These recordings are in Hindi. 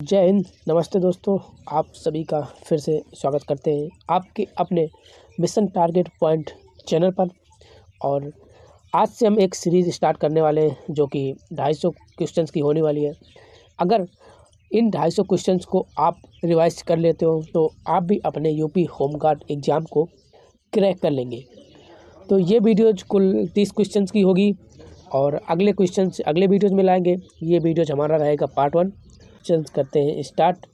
जय हिंद। नमस्ते दोस्तों, आप सभी का फिर से स्वागत करते हैं आपके अपने मिशन टारगेट पॉइंट चैनल पर। और आज से हम एक सीरीज़ स्टार्ट करने वाले हैं जो कि 250 क्वेश्चंस की होने वाली है। अगर इन 250 क्वेश्चंस को आप रिवाइज कर लेते हो तो आप भी अपने यूपी होमगार्ड एग्ज़ाम को क्रैक कर लेंगे। तो ये वीडियोज कुल 30 क्वेश्चंस की होगी और अगले क्वेश्चंस अगले वीडियोज़ में लाएंगे। ये वीडियोज हमारा रहेगा पार्ट 1। क्वेश्चंस करते हैं स्टार्ट।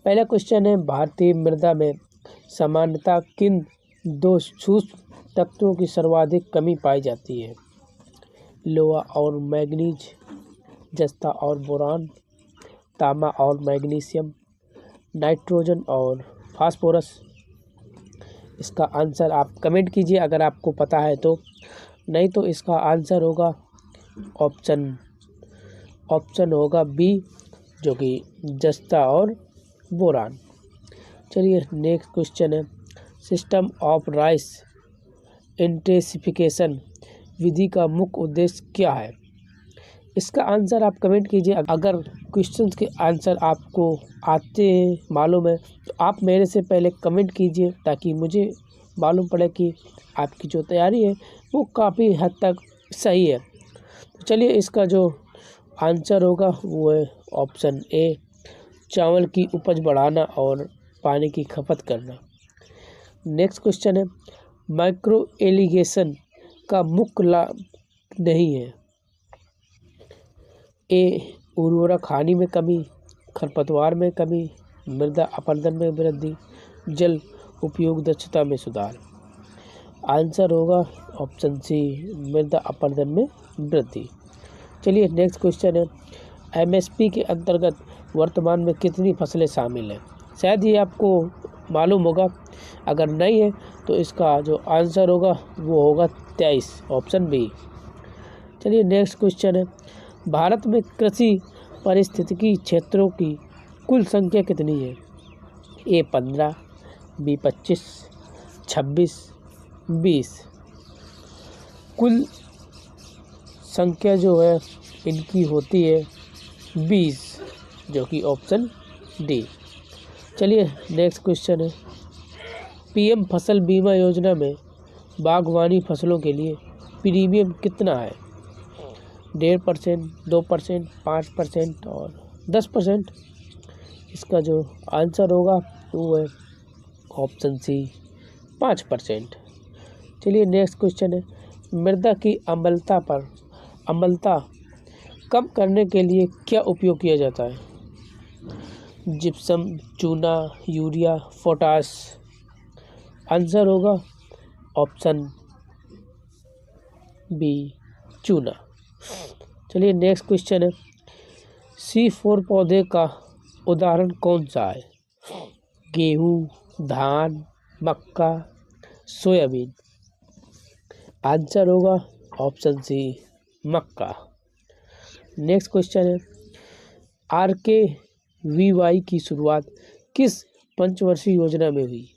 पहला क्वेश्चन है, भारतीय मृदा में सामान्यतः किन दो सूक्ष्म तत्वों की सर्वाधिक कमी पाई जाती है? लोहा और मैग्नीज, जस्ता और बोरान, तांबा और मैग्नीशियम, नाइट्रोजन और फास्फोरस। इसका आंसर आप कमेंट कीजिए अगर आपको पता है तो, नहीं तो इसका आंसर होगा ऑप्शन होगा बी, जो कि जस्ता और बोरान। चलिए नेक्स्ट क्वेश्चन है, सिस्टम ऑफ राइस इंटेंसिफिकेशन विधि का मुख्य उद्देश्य क्या है? इसका आंसर आप कमेंट कीजिए। अगर क्वेश्चंस के आंसर आपको आते हैं, मालूम है, तो आप मेरे से पहले कमेंट कीजिए ताकि मुझे मालूम पड़े कि आपकी जो तैयारी है वो काफ़ी हद तक सही है। तो चलिए इसका जो आंसर होगा वो है ऑप्शन ए, चावल की उपज बढ़ाना और पानी की खपत करना। नेक्स्ट क्वेश्चन है, माइक्रो इरिगेशन का मुख्य लाभ नहीं है? ए, उर्वरक हानि में कमी, खरपतवार में कमी, मृदा अपरदन में वृद्धि, जल उपयोग दक्षता में सुधार। आंसर होगा ऑप्शन सी, मृदा अपरदन में वृद्धि। चलिए नेक्स्ट क्वेश्चन है, एमएसपी के अंतर्गत वर्तमान में कितनी फसलें शामिल हैं? शायद ये आपको मालूम होगा, अगर नहीं है तो इसका जो आंसर होगा वो होगा 23, ऑप्शन बी। चलिए नेक्स्ट क्वेश्चन है, भारत में कृषि पारिस्थितिकी क्षेत्रों की कुल संख्या कितनी है? ए 15, बी 25, 26, 20। कुल संख्या जो है इनकी होती है 20, जो कि ऑप्शन डी। चलिए नेक्स्ट क्वेश्चन है, पीएम फसल बीमा योजना में बागवानी फसलों के लिए प्रीमियम कितना है? 1.5%, 2%, 5% और 10%। इसका जो आंसर होगा वो है ऑप्शन सी, 5%। चलिए नेक्स्ट क्वेश्चन है, मृदा की अम्लता कम करने के लिए क्या उपयोग किया जाता है? जिप्सम, चूना, यूरिया, पोटाश। आंसर होगा ऑप्शन बी, चूना। चलिए नेक्स्ट क्वेश्चन है, C4 पौधे का उदाहरण कौन सा है? गेहूँ, धान, मक्का, सोयाबीन। आंसर होगा ऑप्शन सी, मक्का। नेक्स्ट क्वेश्चन है, RKVY की शुरुआत किस पंचवर्षीय योजना में हुई?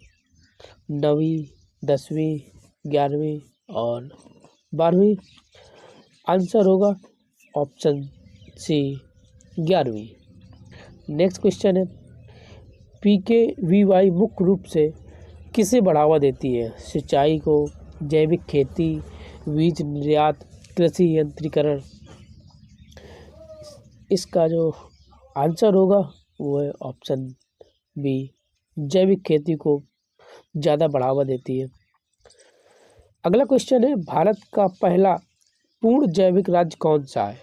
9वीं, 10वीं, 11वीं और 12वीं। आंसर होगा ऑप्शन सी, 11वीं। नेक्स्ट क्वेश्चन है, PKVY मुख्य रूप से किसे बढ़ावा देती है? सिंचाई को, जैविक खेती, बीज निर्यात, कृषि यंत्रीकरण। इसका जो आंसर होगा वो है ऑप्शन बी, जैविक खेती को ज़्यादा बढ़ावा देती है। अगला क्वेश्चन है, भारत का पहला पूर्ण जैविक राज्य कौन सा है?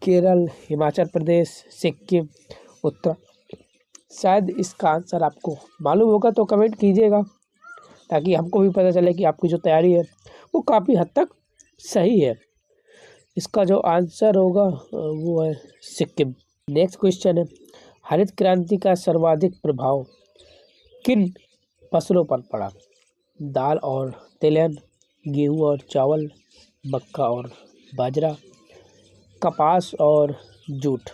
केरल, हिमाचल प्रदेश, सिक्किम, उत्तर। शायद इसका आंसर आपको मालूम होगा तो कमेंट कीजिएगा ताकि हमको भी पता चले कि आपकी जो तैयारी है वो काफ़ी हद तक सही है। इसका जो आंसर होगा वो है सिक्किम। नेक्स्ट क्वेश्चन है, हरित क्रांति का सर्वाधिक प्रभाव किन फसलों पर पड़ा? दाल और तिलहन, गेहूँ और चावल, मक्का और बाजरा, कपास और जूट।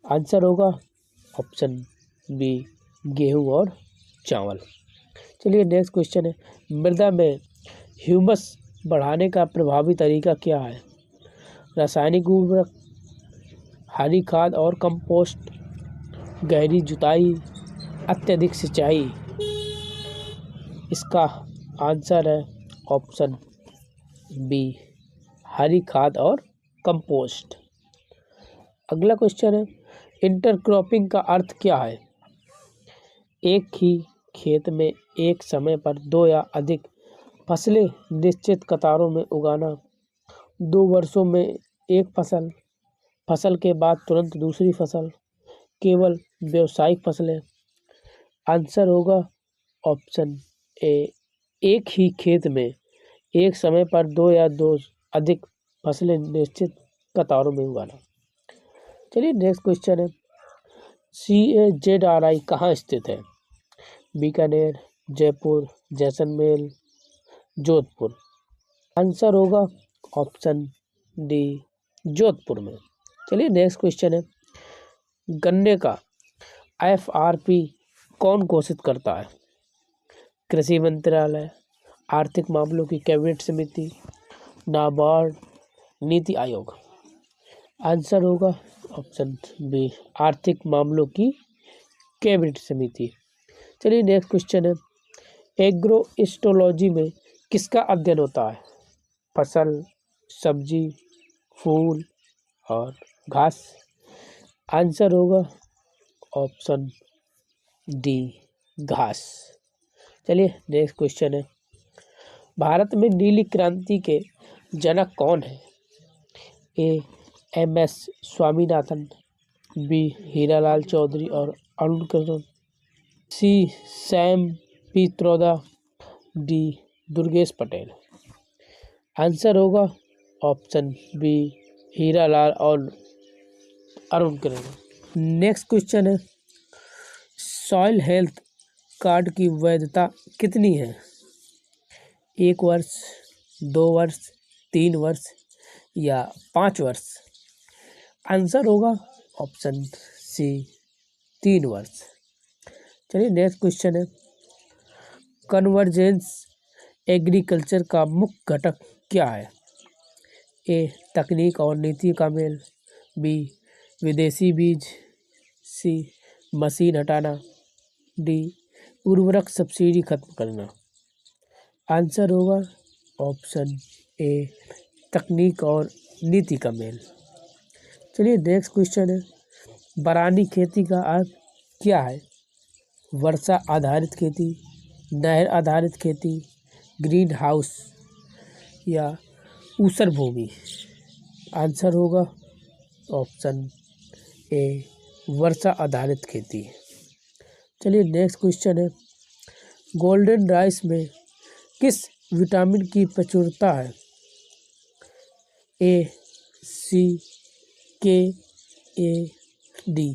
आंसर होगा ऑप्शन बी, गेहूँ और चावल। चलिए नेक्स्ट क्वेश्चन है, मृदा में ह्यूमस बढ़ाने का प्रभावी तरीका क्या है? रासायनिक उर्वरक, हरी खाद और कंपोस्ट, गहरी जुताई, अत्यधिक सिंचाई। इसका आंसर है ऑप्शन बी, हरी खाद और कंपोस्ट। अगला क्वेश्चन है, इंटरक्रॉपिंग का अर्थ क्या है? एक ही खेत में एक समय पर दो या अधिक फसलें निश्चित कतारों में उगाना, 2 वर्षों में एक फसल, फसल के बाद तुरंत दूसरी फसल, केवल व्यावसायिक फसलें। आंसर होगा ऑप्शन ए, एक ही खेत में एक समय पर दो या दो अधिक फसलें निश्चित कतारों में उगाना। चलिए नेक्स्ट क्वेश्चन है, CAZRI कहाँ स्थित है? बीकानेर, जयपुर, जैसलमेर, जोधपुर। आंसर होगा ऑप्शन डी, जोधपुर में। चलिए नेक्स्ट क्वेश्चन है, गन्ने का FRP कौन घोषित करता है? कृषि मंत्रालय, आर्थिक मामलों की कैबिनेट समिति, नाबार्ड, नीति आयोग। आंसर होगा ऑप्शन बी, आर्थिक मामलों की कैबिनेट समिति। चलिए नेक्स्ट क्वेश्चन है, एग्रोइकोलॉजी में किसका अध्ययन होता है? फसल, सब्जी, फूल और घास। आंसर होगा ऑप्शन डी, घास। चलिए नेक्स्ट क्वेश्चन है, भारत में नीली क्रांति के जनक कौन है? A, MS Swaminathan, B, Hiralal Chaudhary और Arun Krishna, C, Sam Pitroda, D, Durgesh Patel. Answer होगा ऑप्शन बी, हीरालाल और अरुण कृष्ण। नेक्स्ट क्वेश्चन है, सॉइल हेल्थ कार्ड की वैधता कितनी है? 1 वर्ष, 2 वर्ष, 3 वर्ष या 5 वर्ष। आंसर होगा ऑप्शन सी, 3 वर्ष। चलिए नेक्स्ट क्वेश्चन है, कन्वर्जेंस एग्रीकल्चर का मुख्य घटक क्या है? ए, तकनीक और नीति का मेल, बी, विदेशी बीज, सी, मशीन हटाना, डी, उर्वरक सब्सिडी खत्म करना। आंसर होगा ऑप्शन ए, तकनीक और नीति का मेल। चलिए नेक्स्ट क्वेश्चन है, बारानी खेती का अर्थ क्या है? वर्षा आधारित खेती, नहर आधारित खेती, ग्रीन हाउस या ऊसर भूमि। आंसर होगा ऑप्शन ए, वर्षा आधारित खेती। चलिए नेक्स्ट क्वेश्चन है, गोल्डन राइस में किस विटामिन की प्रचुरता है? ए, सी, के, ए, डी।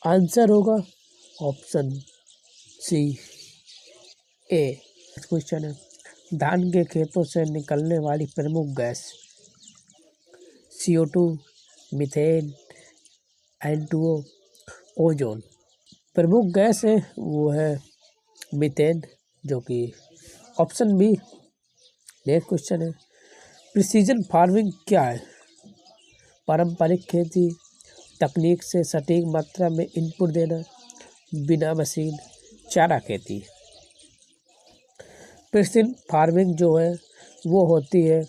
आंसर होगा ऑप्शन सी, ए। क्वेश्चन है, धान के खेतों से निकलने वाली प्रमुख gas? CO2, methane, N2O, ozone. प्रमुख गैस है वो है मीथेन, जो कि ऑप्शन बी। नेक्स्ट क्वेश्चन है, प्रिसीजन फार्मिंग क्या है? पारंपरिक खेती, तकनीक से सटीक मात्रा में इनपुट देना, बिना मशीन, चारा खेती। प्रिसीजन फार्मिंग जो है वो होती है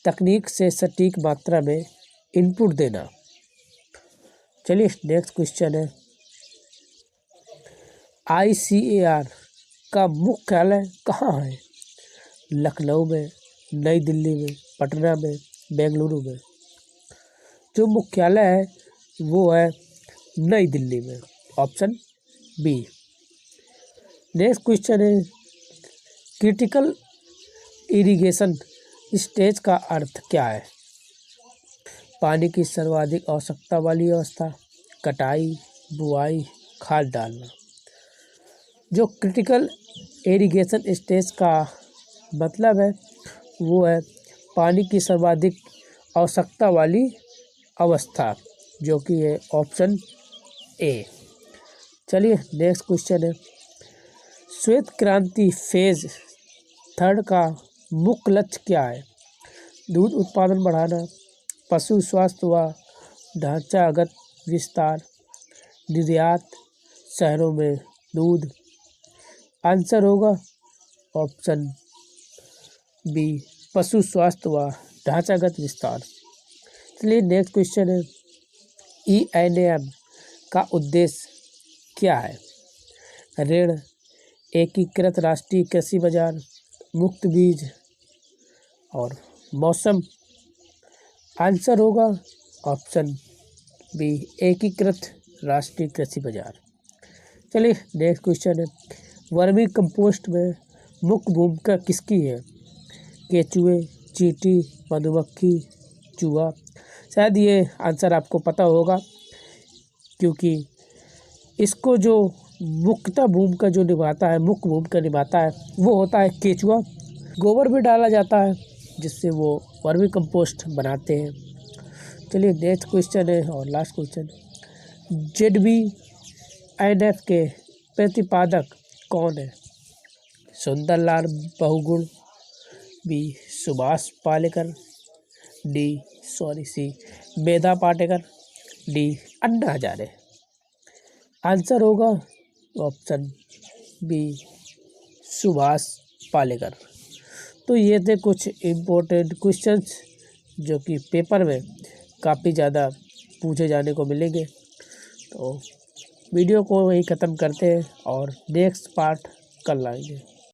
तकनीक से सटीक मात्रा में इनपुट देना। चलिए नेक्स्ट क्वेश्चन है, ICAR का मुख्यालय कहाँ है? लखनऊ में, नई दिल्ली में, पटना में, बेंगलुरु में। जो मुख्यालय है वो है नई दिल्ली में, ऑप्शन बी। नेक्स्ट क्वेश्चन है, क्रिटिकल इरिगेशन स्टेज का अर्थ क्या है? पानी की सर्वाधिक आवश्यकता वाली अवस्था, कटाई, बुआई, खाद डालना। जो क्रिटिकल इरिगेशन स्टेज का मतलब है वो है पानी की सर्वाधिक आवश्यकता वाली अवस्था, जो कि है ऑप्शन ए। चलिए नेक्स्ट क्वेश्चन है, श्वेत क्रांति फेज 3 का मुख्य लक्ष्य क्या है? दूध उत्पादन बढ़ाना, पशु स्वास्थ्य व ढांचागत विस्तार, निर्यात, शहरों में दूध। आंसर होगा ऑप्शन बी, पशु स्वास्थ्य व ढांचागत विस्तार। चलिए नेक्स्ट क्वेश्चन है, ENAM का उद्देश्य क्या है? ऋण, एकीकृत राष्ट्रीय कृषि बाजार, मुक्त बीज और मौसम। आंसर होगा ऑप्शन बी, एकीकृत राष्ट्रीय कृषि बाजार। चलिए नेक्स्ट क्वेश्चन है, वर्मी कंपोस्ट में मुख्य भूमिका किसकी है? केचुए, चींटी, मधुमक्खी, चूहा। शायद ये आंसर आपको पता होगा, क्योंकि इसको जो मुख्य भूमिका निभाता है वो होता है केचुआ। गोबर भी डाला जाता है जिससे वो वर्मी कंपोस्ट बनाते हैं। चलिए नेक्स्ट क्वेश्चन है और लास्ट क्वेश्चन, ZBNF के प्रतिपादक कौन है? सुंदरलाल बहुगुण, बी, सुभाष पालेकर, सी, मेधा पाटेकर, डी, अन्ना हजारे। आंसर होगा ऑप्शन बी, सुभाष पालेकर। तो ये थे कुछ इम्पोर्टेंट क्वेश्चंस जो कि पेपर में काफ़ी ज़्यादा पूछे जाने को मिलेंगे। तो वीडियो को वहीं ख़त्म करते हैं और नेक्स्ट पार्ट कल लाएंगे।